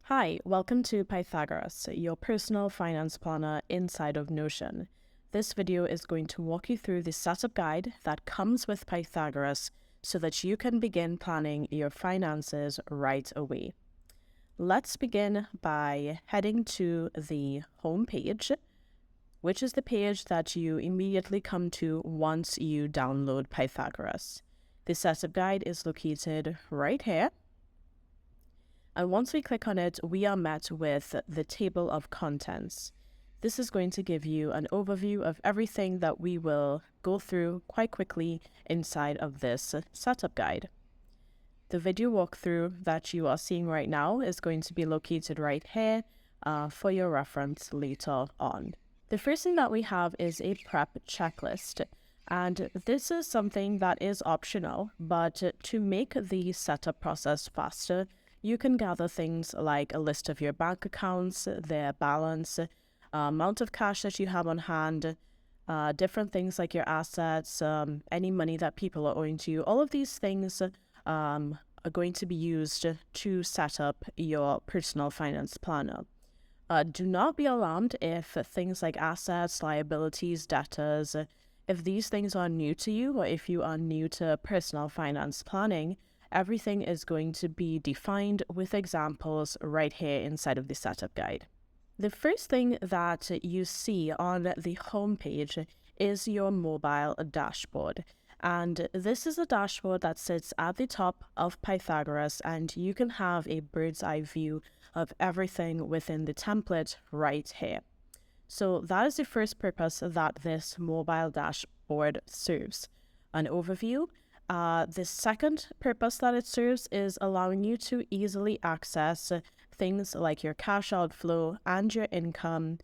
Hi, welcome to Pythagoras, your personal finance planner inside of Notion. This video is going to walk you through the setup guide that comes with Pythagoras so that you can begin planning your finances right away. Let's begin by heading to the home page, which is the page that you immediately come to once you download Pythagoras. The setup guide is located right here. And once we click on it, we are met with the table of contents. This is going to give you an overview of everything that we will go through quite quickly inside of this setup guide. The video walkthrough that you are seeing right now is going to be located right here for your reference later on. The first thing that we have is a prep checklist. And this is something that is optional, but to make the setup process faster, you can gather things like a list of your bank accounts, their balance, amount of cash that you have on hand, different things like your assets, any money that people are owing to you. All of these things are going to be used to set up your personal finance planner. Do not be alarmed if things like assets, liabilities, debtors, if these things are new to you or if you are new to personal finance planning. Everything is going to be defined with examples right here inside of the setup guide. The first thing that you see on the home page is your mobile dashboard. And this is a dashboard that sits at the top of Pythagoras, and you can have a bird's eye view of everything within the template right here. So that is the first purpose that this mobile dashboard serves: an overview. The second purpose that it serves is allowing you to easily access things like your cash outflow and your income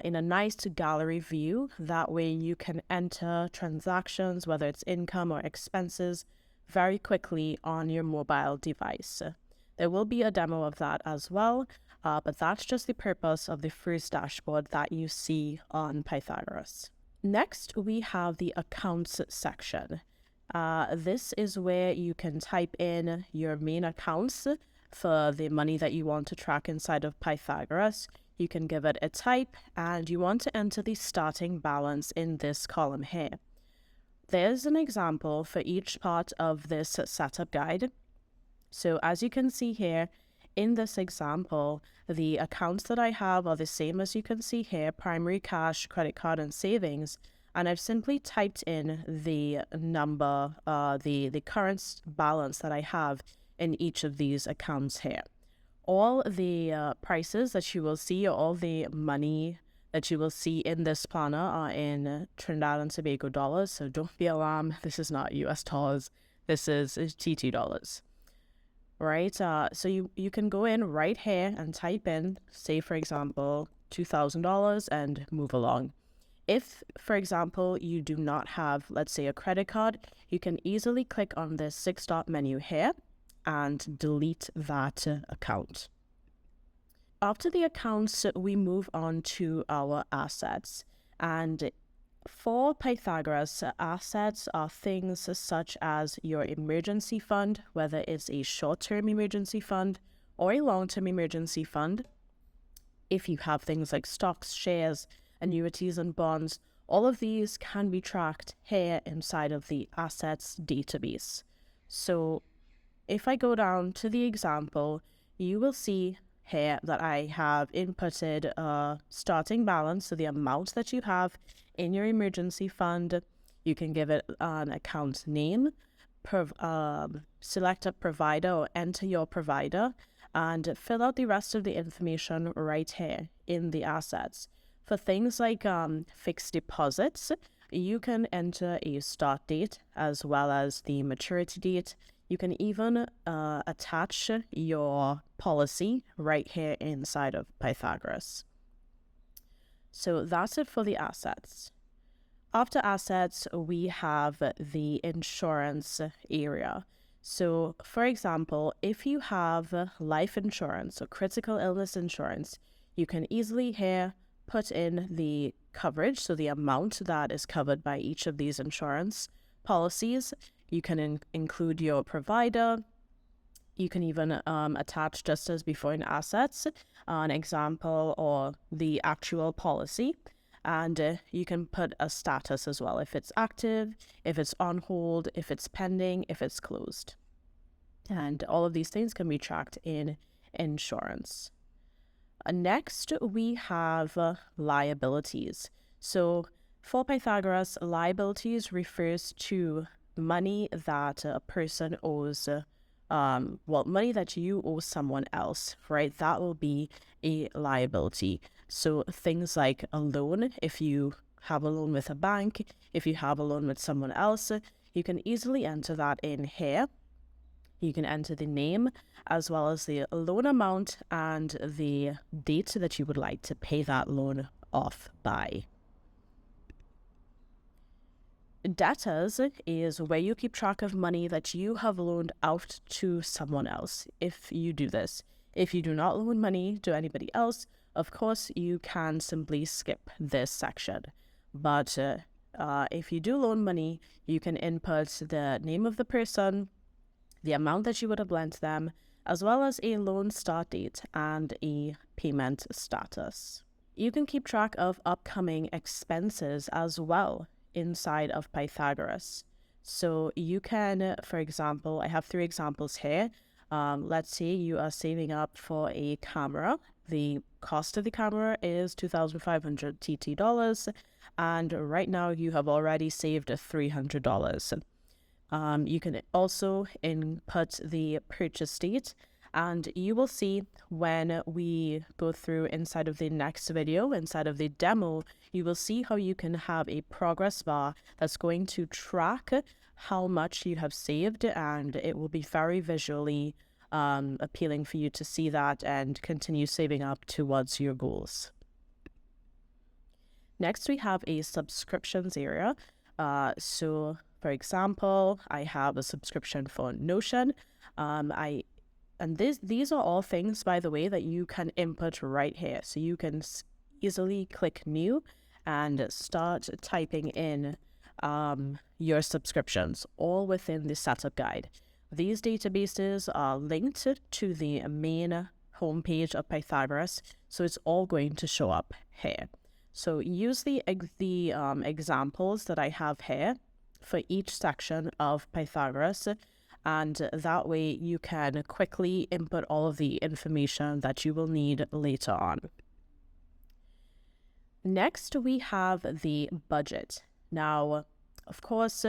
in a nice gallery view. That way you can enter transactions, whether it's income or expenses, very quickly on your mobile device. There will be a demo of that as well, but that's just the purpose of the first dashboard that you see on Pythagoras. Next, we have the accounts section. This is where you can type in your main accounts for the money that you want to track inside of Pythagoras. You can give it a type, and you want to enter the starting balance in this column here. There's an example for each part of this setup guide. So as you can see here, in this example, the accounts that I have are the same as you can see here: primary cash, credit card, and savings. And I've simply typed in the number, the current balance that I have in each of these accounts here. All the prices that you will see, or all the money that you will see in this planner, are in Trinidad and Tobago dollars. So don't be alarmed. This is not US dollars. This is TT dollars. Right? So you can go in right here and type in, say, for example, $2,000 and move along. If, for example, you do not have, let's say, a credit card, you can easily click on this 6-dot menu here and delete that account. After the accounts, we move on to our assets. And for Pythagoras, assets are things such as your emergency fund, whether it's a short-term emergency fund or a long-term emergency fund. If you have things like stocks, shares, annuities, and bonds, all of these can be tracked here inside of the assets database. So if I go down to the example, you will see here that I have inputted a starting balance, so the amount that you have in your emergency fund. You can give it an account name, select a provider or enter your provider, and fill out the rest of the information right here in the assets. For things like fixed deposits, you can enter a start date as well as the maturity date. You can even attach your policy right here inside of Pythagoras. So that's it for the assets. After assets, we have the insurance area. So, for example, if you have life insurance or critical illness insurance, you can easily here put in the coverage, so the amount that is covered by each of these insurance policies. You can include your provider. You can even attach just as before in assets, an example or the actual policy. And you can put a status as well, if it's active, if it's on hold, if it's pending, if it's closed. And all of these things can be tracked in insurance. Next, we have liabilities. So for Pythagoras, liabilities refers to money that a person owes, money that you owe someone else, right? That will be a liability. So things like a loan, if you have a loan with a bank, if you have a loan with someone else, you can easily enter that in here. You can enter the name as well as the loan amount and the date that you would like to pay that loan off by. Debtors is where you keep track of money that you have loaned out to someone else. If you do this, if you do not loan money to anybody else, of course, you can simply skip this section. But if you do loan money, you can input the name of the person, the amount that you would have lent them, as well as a loan start date and a payment status. You can keep track of upcoming expenses as well inside of Pythagoras. So you can, for example, I have 3 examples here. Let's say you are saving up for a camera. The cost of the camera is 2,500 TT dollars, and right now you have already saved $300. You can also input the purchase date, and you will see when we go through inside of the next video, inside of the demo, you will see how you can have a progress bar that's going to track how much you have saved, and it will be very visually appealing for you to see that and continue saving up towards your goals. Next, we have a subscriptions area. So for example, I have a subscription for Notion. These are all things, by the way, that you can input right here. So you can easily click new and start typing in your subscriptions, all within the setup guide. These databases are linked to the main homepage of Pythagoras, so it's all going to show up here. So use the examples that I have here for each section of Pythagoras, and that way you can quickly input all of the information that you will need later on. Next, we have the budget. Now, of course,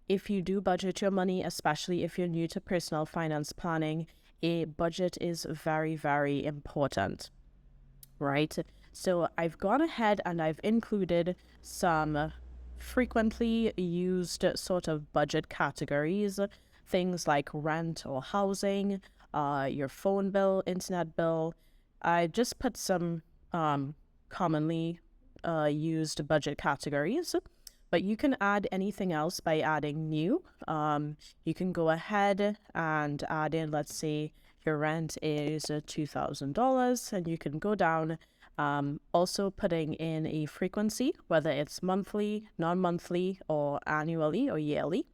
if you do budget your money, especially if you're new to personal finance planning, a budget is very, very important, right? So I've gone ahead and I've included some frequently used sort of budget categories, things like rent or housing, your phone bill, internet bill. I just put some commonly used budget categories, but you can add anything else by adding new. You can go ahead and add in, let's say your rent is $2,000, and you can go down also putting in a frequency, whether it's monthly, non-monthly, or annually or yearly.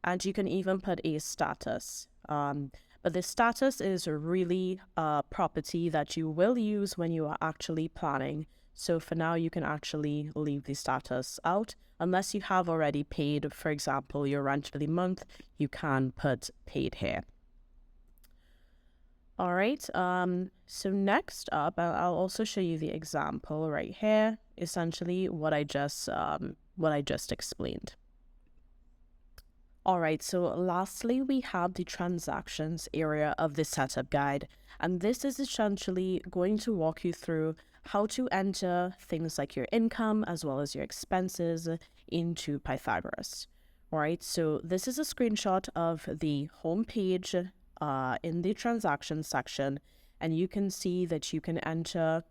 And you can even put a status. But the status is really a property that you will use when you are actually planning. So for now, you can actually leave the status out. Unless you have already paid, for example, your rent for the month, you can put paid here. All right, so next up, I'll also show you the example right here, essentially what I just explained. All right, so lastly, we have the transactions area of the setup guide, and this is essentially going to walk you through how to enter things like your income as well as your expenses into Pythagoras. All right, so this is a screenshot of the home page in the transactions section, and you can see that you can enter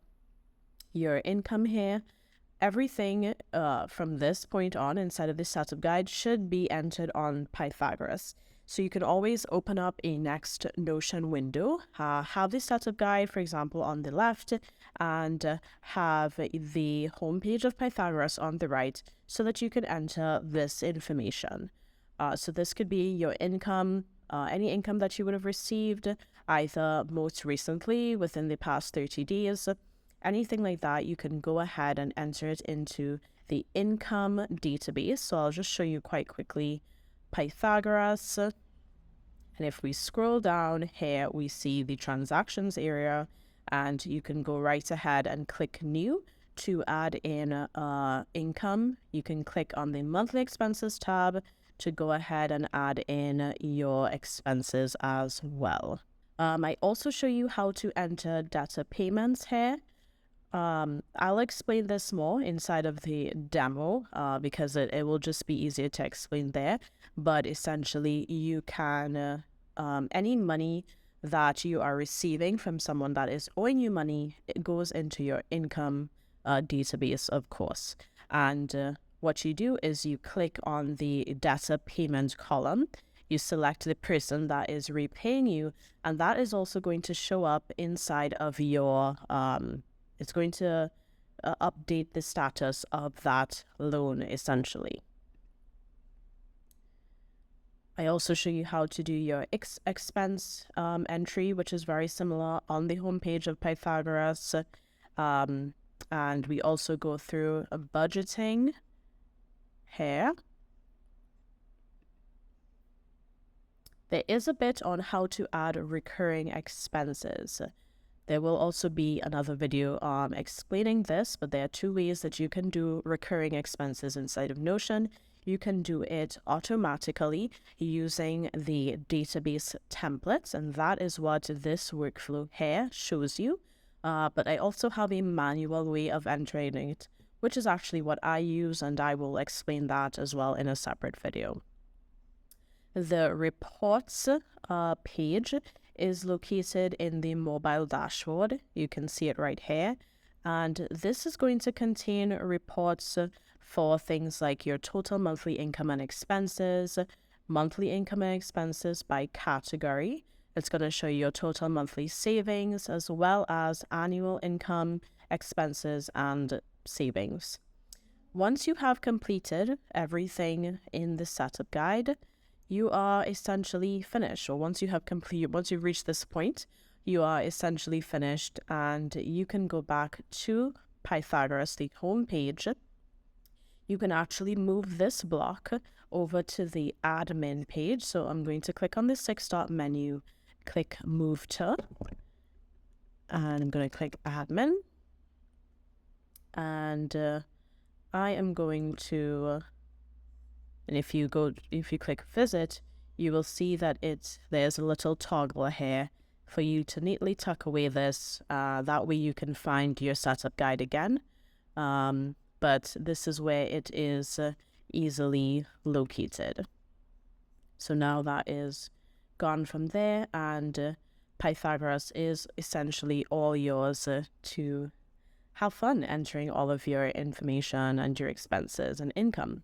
your income here. Everything from this point on inside of the setup guide should be entered on Pythagoras. So you can always open up a next Notion window, have the setup guide, for example, on the left, and have the homepage of Pythagoras on the right so that you can enter this information. So this could be your income, any income that you would have received either most recently within the past 30 days, anything like that, you can go ahead and enter it into the income database. So I'll just show you quite quickly Pythagoras. And if we scroll down here, we see the transactions area, and you can go right ahead and click new to add in income. You can click on the monthly expenses tab to go ahead and add in your expenses as well. I also show you how to enter data payments here. I'll explain this more inside of the demo because it will just be easier to explain there. But essentially, you can, any money that you are receiving from someone that is owing you money, it goes into your income database, of course. And what you do is you click on the data payment column. You select the person that is repaying you, and that is also going to show up inside of your it's going to update the status of that loan, essentially. I also show you how to do your expense entry, which is very similar on the homepage of Pythagoras. And we also go through budgeting here. There is a bit on how to add recurring expenses. There will also be another video explaining this, but there are two ways that you can do recurring expenses inside of Notion. You can do it automatically using the database templates, and that is what this workflow here shows you. But I also have a manual way of entering it, which is actually what I use, and I will explain that as well in a separate video. The reports page is located in the mobile dashboard. You can see it right here. And this is going to contain reports for things like your total monthly income and expenses, monthly income and expenses by category. It's going to show you your total monthly savings as well as annual income, expenses, and savings. Once you have completed everything in the setup guide, you are essentially finished. Or once you've reached this point, you are essentially finished, and you can go back to Pythagoras, the home page. You can actually move this block over to the admin page. So I'm going to click on the 6-dot menu, click move to, and I'm going to click admin. And I am going to, and if you click visit, you will see that there's a little toggle here for you to neatly tuck away this. That way you can find your setup guide again. But this is where it is easily located. So now that is gone from there, and Pythagoras is essentially all yours to have fun entering all of your information and your expenses and income.